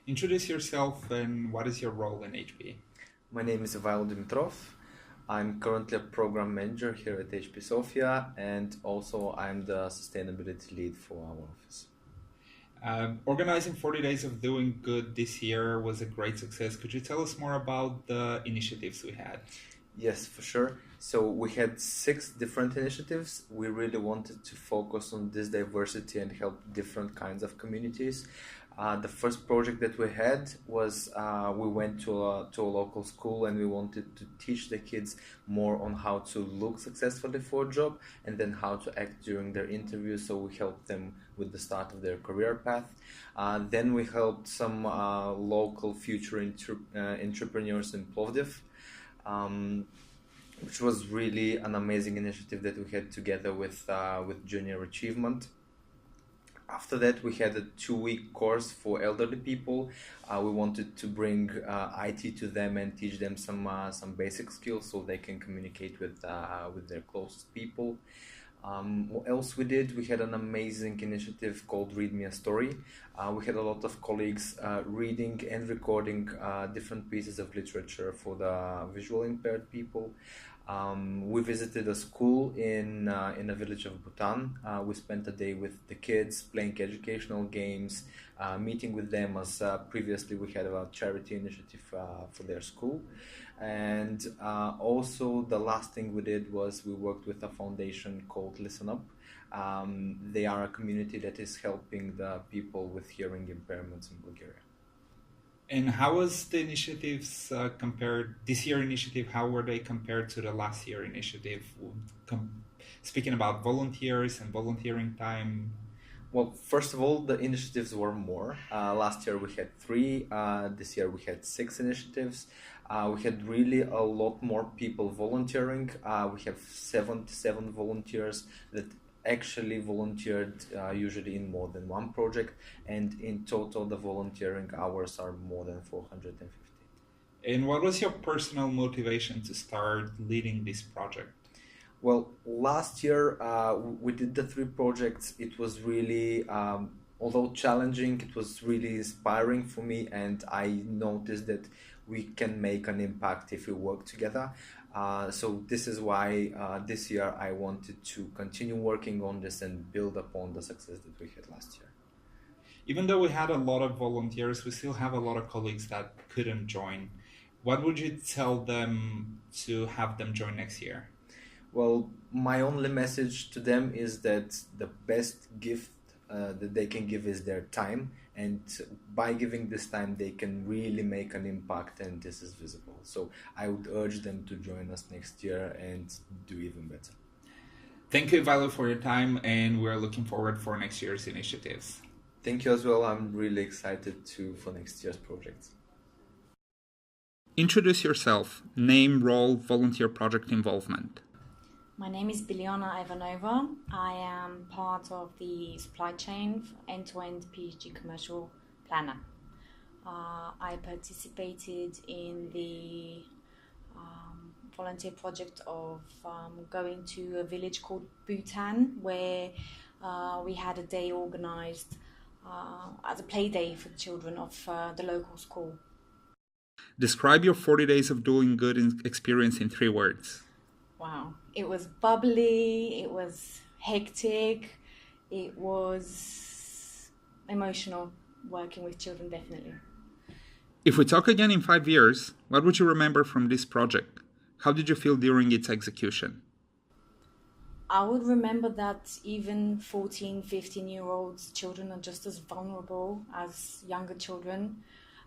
Introduce yourself and what is your role in HP? My name is Ivailo Dimitrov. I'm currently a program manager here at HP Sofia, and also I'm the sustainability lead for our office. Organizing 40 Days of Doing Good this year was a great success. Could you tell us more about the initiatives we had? Yes, for sure. So we had 6 different initiatives. We really wanted to focus on this diversity and help different kinds of communities. The first project that we had was we went to a local school and we wanted to teach the kids more on how to look successfully for a job and then how to act during their interview. So we helped them with the start of their career path. Then we helped some local future entrepreneurs in Plovdiv. Which was really an amazing initiative that we had together with Junior Achievement. After that, we had a 2-week course for elderly people. We wanted to bring IT to them and teach them some basic skills so they can communicate with their closest people. What else we did? We had an amazing initiative called Read Me a Story. We had a lot of colleagues reading and recording different pieces of literature for the visual impaired people. We visited a school in a village of Bhutan. We spent a day with the kids, playing educational games, meeting with them as previously we had a charity initiative for their school. And also the last thing we did was we worked with a foundation called Listen Up. They are a community that is helping the people with hearing impairments in Bulgaria. And how was the initiatives compared, this year initiative, how were they compared to the last year initiative? Speaking about volunteers and volunteering time. Well, first of all, the initiatives were more. Last year we had 3, this year we had 6 initiatives. We had really a lot more people volunteering. We have 77 volunteers that actually volunteered usually in more than one project, and in total the volunteering hours are more than 450. And what was your personal motivation to start leading this project? Well, last year we did the 3 projects. It was really, although challenging, it was really inspiring for me, and I noticed that we can make an impact if we work together. So this is why this year I wanted to continue working on this and build upon the success that we had last year. Even though we had a lot of volunteers, we still have a lot of colleagues that couldn't join. What would you tell them to have them join next year? Well, my only message to them is that the best gift that they can give is their time, and by giving this time they can really make an impact, and this is visible. So I would urge them to join us next year and do even better. Thank you, Ivailo, for your time, and we're looking forward for next year's initiatives. Thank you as well. I'm really excited for next year's projects. Introduce yourself, name, role, volunteer project involvement. My name is Biliona Ivanova. I am part of the supply chain end-to-end PSG commercial planner. I participated in the volunteer project of going to a village called Bhutan, where we had a day organized as a play day for the children of the local school. Describe your 40 days of doing good experience in 3 words. Wow. It was bubbly, it was hectic, it was emotional working with children, definitely. If we talk again in 5 years, what would you remember from this project? How did you feel during its execution? I would remember that even 14, 15-year-olds children are just as vulnerable as younger children,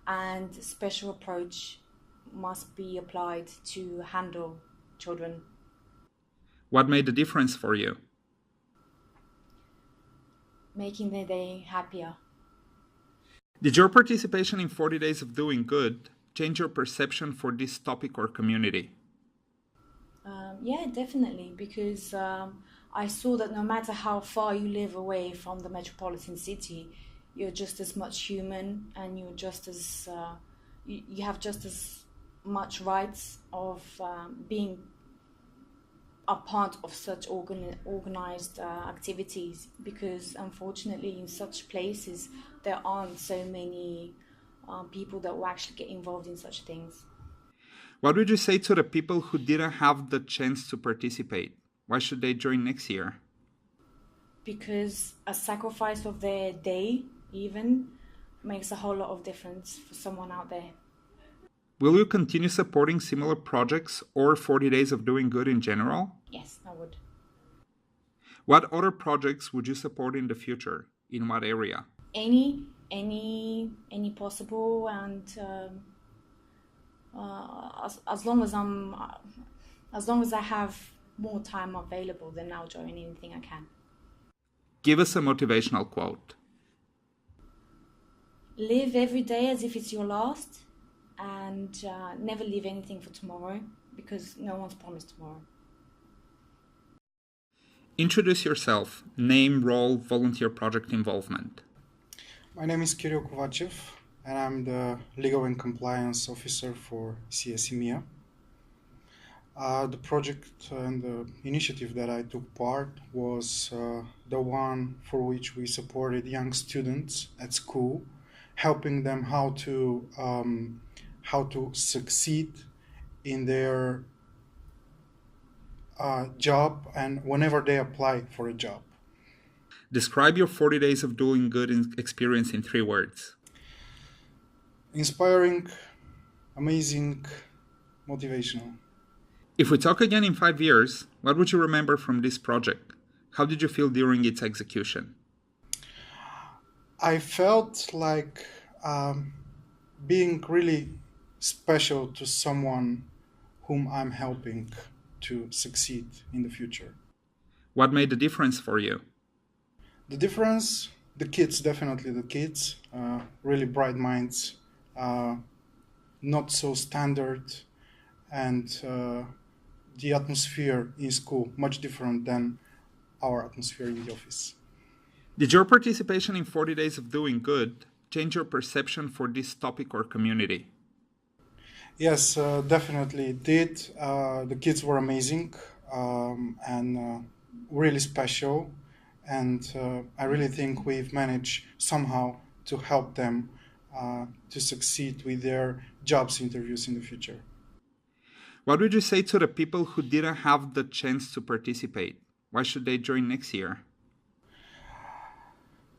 and special approach must be applied to handle children. What made the difference for you? Making their day happier. Did your participation in 40 Days of Doing Good change your perception for this topic or community? Yeah, definitely, because I saw that no matter how far you live away from the metropolitan city, you're just as much human, and you're just as you have just as much rights of being a part of such organized activities, because unfortunately in such places there aren't so many people that will actually get involved in such things. What would you say to the people who didn't have the chance to participate? Why should they join next year? Because a sacrifice of their day even makes a whole lot of difference for someone out there. Will you continue supporting similar projects or 40 Days of Doing Good in general? Yes, I would. What other projects would you support in the future? In what area? Any possible, and as long as I have more time available, then I'll join anything I can. Give us a motivational quote. Live every day as if it's your last, and never leave anything for tomorrow, because no one's promised tomorrow. Introduce yourself. Name, role, volunteer project involvement. My name is Kirill Kovachev, and I'm the Legal and Compliance Officer for CS-EMEA. The project and the initiative that I took part was the one for which we supported young students at school, helping them how to succeed in their job and whenever they apply for a job. Describe your 40 Days of Doing Good experience in 3 words. Inspiring, amazing, motivational. If we talk again in 5 years, what would you remember from this project? How did you feel during its execution? I felt like being really special to someone whom I'm helping to succeed in the future. What made the difference for you? The difference, the kids, definitely the kids, really bright minds, not so standard, and the atmosphere in school, much different than our atmosphere in the office. Did your participation in 40 Days of Doing Good change your perception for this topic or community? Yes, definitely it did. The kids were amazing and really special. And I really think we've managed somehow to help them to succeed with their jobs interviews in the future. What would you say to the people who didn't have the chance to participate? Why should they join next year?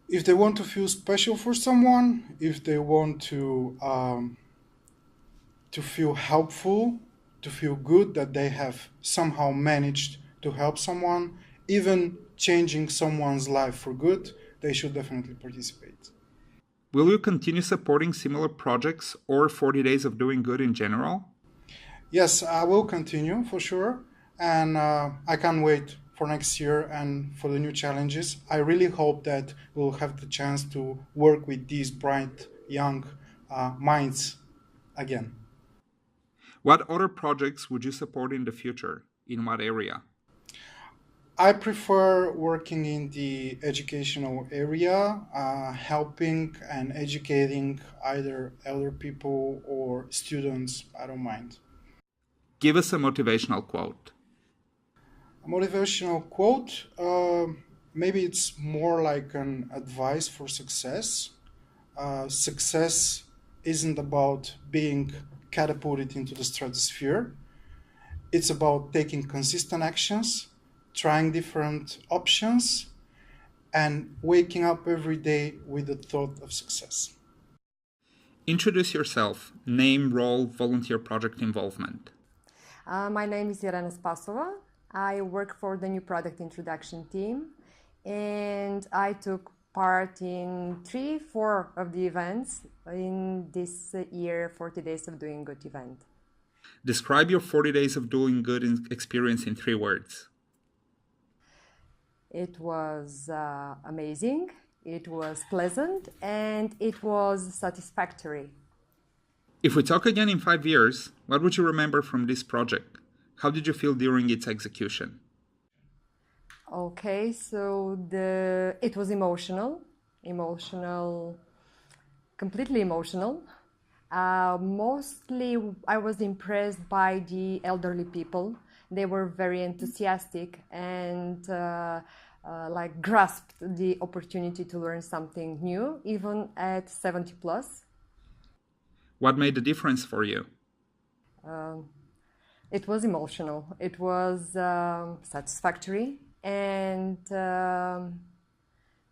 If they want to feel special for someone, if they want to feel helpful, to feel good that they have somehow managed to help someone, even changing someone's life for good, they should definitely participate. Will you continue supporting similar projects or 40 Days of Doing Good in general? Yes, I will continue for sure. And I can't wait for next year and for the new challenges. I really hope that we'll have the chance to work with these bright young minds again. What other projects would you support in the future? In what area? I prefer working in the educational area, helping and educating either elder people or students. I don't mind. Give us a motivational quote. A motivational quote, maybe it's more like an advice for success. Success isn't about being catapulted into the stratosphere. It's about taking consistent actions, trying different options, and waking up every day with the thought of success. Introduce yourself. Name, role, volunteer project involvement. My name is Irena Spasova. I work for the new product introduction team, and I took part in 3-4 of the events in this year 40 Days of Doing Good event. Describe your 40 Days of Doing Good experience in 3 words. It was amazing, it was pleasant, and it was satisfactory. If we talk again in 5 years, what would you remember from this project? How did you feel during its execution? Okay, so it was emotional, completely emotional. Mostly I was impressed by the elderly people. They were very enthusiastic and grasped the opportunity to learn something new, even at 70 plus. What made the difference for you? It was emotional. It was satisfactory, and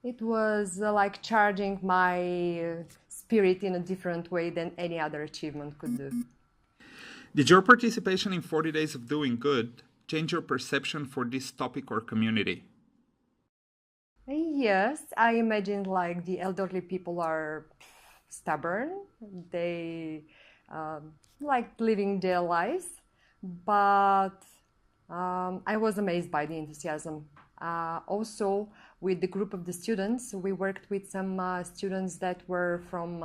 it was like charging my spirit in a different way than any other achievement could do. Did your participation in 40 Days of Doing Good change your perception for this topic or community? Yes, I imagine like the elderly people are stubborn. They like living their lives, but I was amazed by the enthusiasm. Also, with the group of the students, we worked with some students that were from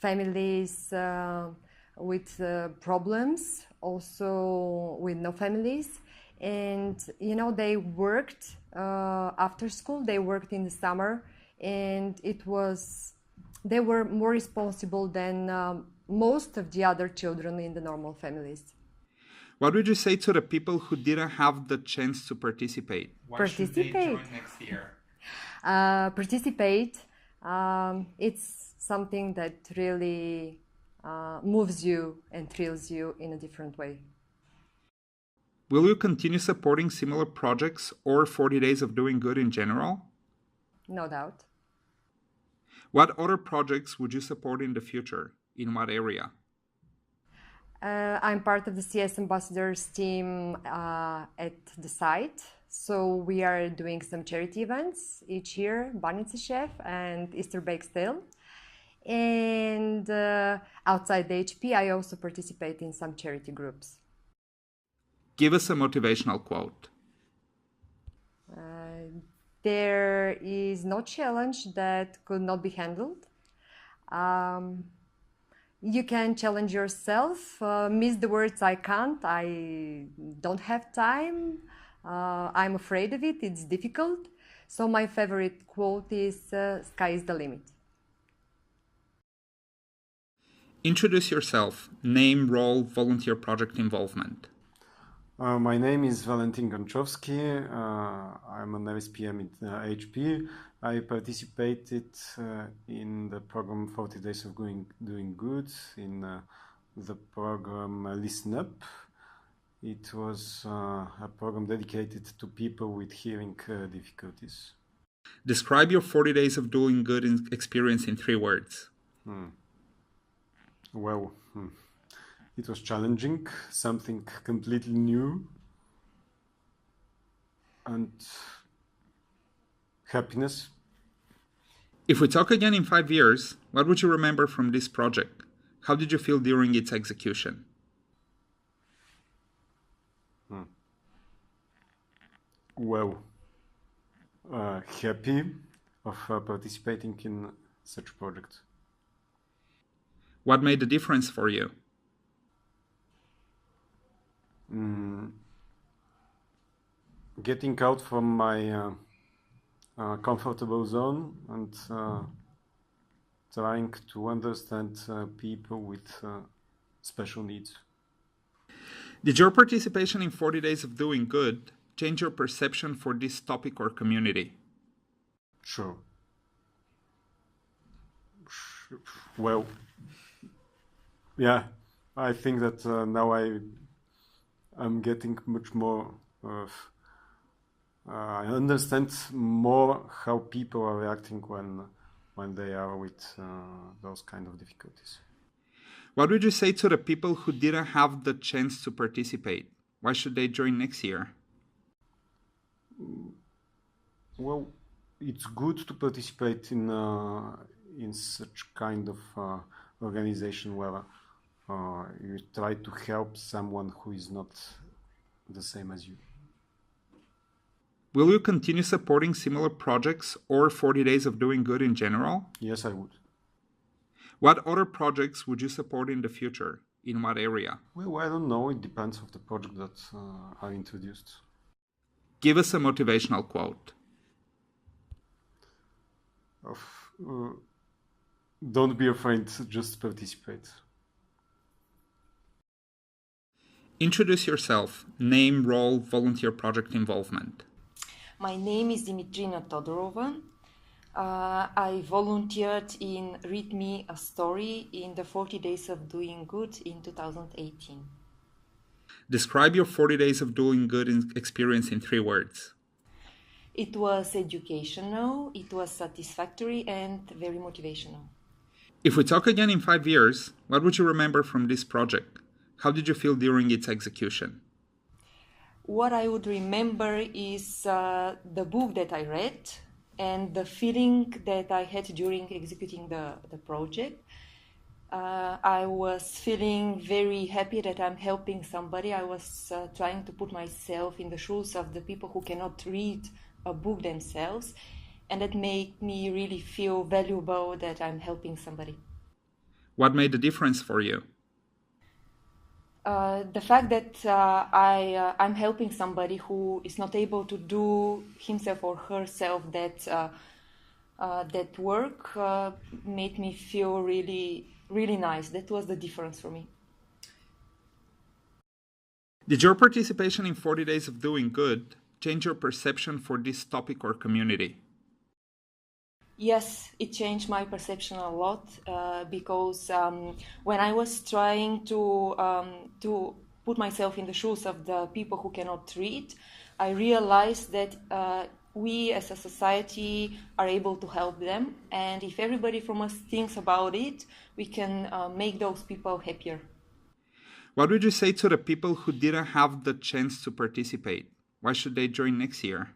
families with problems, also with no families. And you know, they worked after school, they worked in the summer, and they were more responsible than most of the other children in the normal families. What would you say to the people who didn't have the chance to participate? Why should they join next year? Participate. It's something that really moves you and thrills you in a different way. Will you continue supporting similar projects or 40 Days of Doing Good in general? No doubt. What other projects would you support in the future? In what area? I'm part of the CS Ambassadors team at the site. So we are doing some charity events each year, Banitsa Chef and Easter Baked Tale. And outside the HP, I also participate in some charity groups. Give us a motivational quote. There is no challenge that could not be handled. You can challenge yourself. Miss the words I can't, I don't have time, I'm afraid of it, it's difficult. So my favorite quote is, sky is the limit. Introduce yourself. Name, role, volunteer project involvement. My name is Valentin Gonchovsky. I'm an RSPM at HP. I participated in the program 40 Days of Doing Good, in the program Listen Up. It was a program dedicated to people with hearing difficulties. Describe your 40 Days of Doing Good experience in 3 words. Well, it was challenging, something completely new, and happiness. If we talk again in 5 years, what would you remember from this project? How did you feel during its execution? Well, happy of participating in such a project. What made the difference for you? Getting out from my comfortable zone and trying to understand people with special needs. Did your participation in 40 Days of Doing Good change your perception for this topic or community? Sure. Well, yeah, I think that now I'm getting much more I understand more how people are reacting when they are with those kind of difficulties. What would you say to the people who didn't have the chance to participate? Why should they join next year? Well, it's good to participate in such kind of organization where you try to help someone who is not the same as you. Will you continue supporting similar projects or 40 Days of Doing Good in general? Yes, I would. What other projects would you support in the future? In what area? Well, I don't know. It depends on the project that are introduced. Give us a motivational quote. Don't be afraid, just participate. Introduce yourself. Name, role, volunteer project involvement. My name is Dimitrina Todorova. I volunteered in Read Me a Story in the 40 Days of Doing Good in 2018. Describe your 40 days of doing good experience in 3 words. It was educational, it was satisfactory, and very motivational. If we talk again in 5 years, what would you remember from this project? How did you feel during its execution? What I would remember is the book that I read and the feeling that I had during executing the project. I was feeling very happy that I'm helping somebody. I was trying to put myself in the shoes of the people who cannot read a book themselves, and that made me really feel valuable that I'm helping somebody. What made the difference for you? The fact that I'm helping somebody who is not able to do himself or herself that work made me feel really, really nice. That was the difference for me. Did your participation in 40 Days of Doing Good change your perception for this topic or community? Yes, it changed my perception a lot because when I was trying to put myself in the shoes of the people who cannot read, I realized that we as a society are able to help them, and if everybody from us thinks about it, we can make those people happier. What would you say to the people who didn't have the chance to participate? Why should they join next year?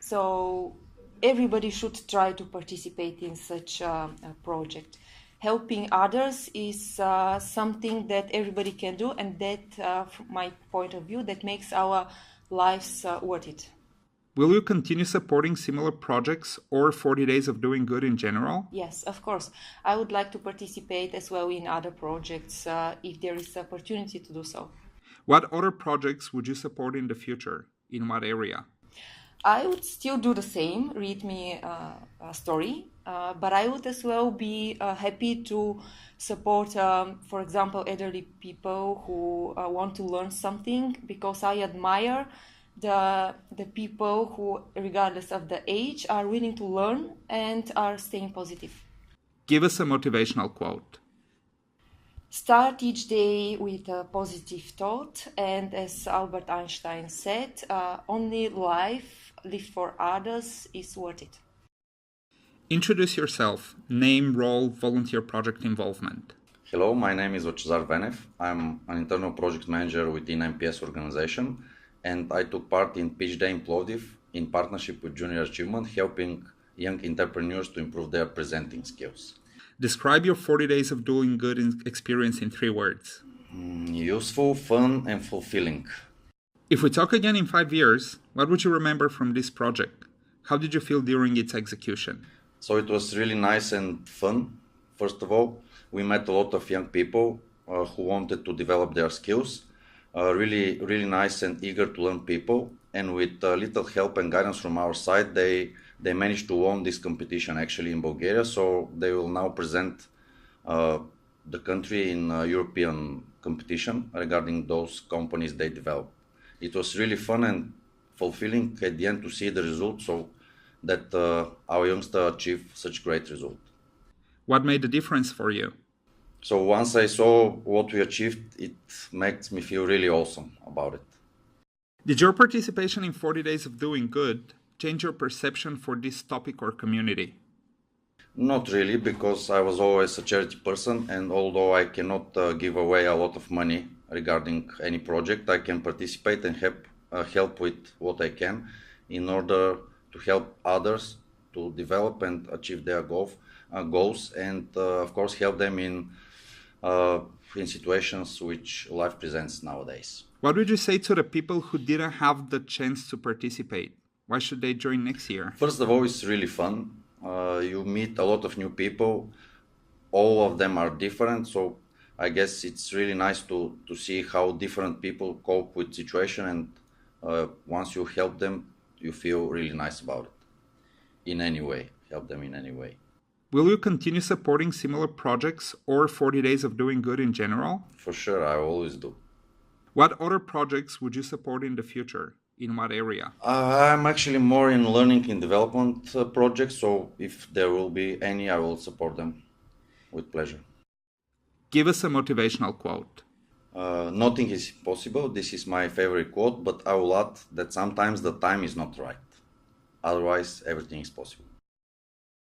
So everybody should try to participate in such a project. Helping others is something that everybody can do, and that, from my point of view, that makes our lives worth it. Will you continue supporting similar projects or 40 Days of Doing Good in general? Yes, of course. I would like to participate as well in other projects if there is opportunity to do so. What other projects would you support in the future? In what area? I would still do the same, read me a story, but I would as well be happy to support, for example, elderly people who want to learn something, because I admire the people who, regardless of the age, are willing to learn and are staying positive. Give us a motivational quote. Start each day with a positive thought, and as Albert Einstein said, only life lived for others is worth it. Introduce yourself. Name, role, volunteer project involvement. Hello, my name is Ochezar Venev. I'm an internal project manager within MPS organization, and I took part in Pitch Day in Plovdiv in partnership with Junior Achievement, helping young entrepreneurs to improve their presenting skills. Describe your 40 Days of Doing Good experience in 3 words. Useful, fun, and fulfilling. If we talk again in 5 years, what would you remember from this project? How did you feel during its execution? So it was really nice and fun. First of all, we met a lot of young people who wanted to develop their skills. Really, really nice and eager to learn people. And with little help and guidance from our side, they managed to win this competition actually in Bulgaria. So they will now present the country in a European competition regarding those companies they develop. It was really fun and fulfilling at the end to see the result, so that our youngster achieved such great result. What made the difference for you? So once I saw what we achieved, it makes me feel really awesome about it. Did your participation in 40 Days of Doing Good change your perception for this topic or community? Not really, because I was always a charity person, and although I cannot give away a lot of money regarding any project, I can participate and help with what I can in order to help others to develop and achieve their goals, and of course help them in situations which life presents nowadays. What would you say to the people who didn't have the chance to participate? Why should they join next year? First of all, it's really fun. You meet a lot of new people. All of them are different, so I guess it's really nice to see how different people cope with situation, and once you help them, you feel really nice about it. In any way, help them in any way. Will you continue supporting similar projects or 40 Days of Doing Good in general? For sure, I always do. What other projects would you support in the future? In what area? I'm actually more in learning and development projects, so if there will be any, I will support them with pleasure. Give us a motivational quote. Nothing is possible. This is my favorite quote, but I will add that sometimes the time is not right. Otherwise, everything is possible.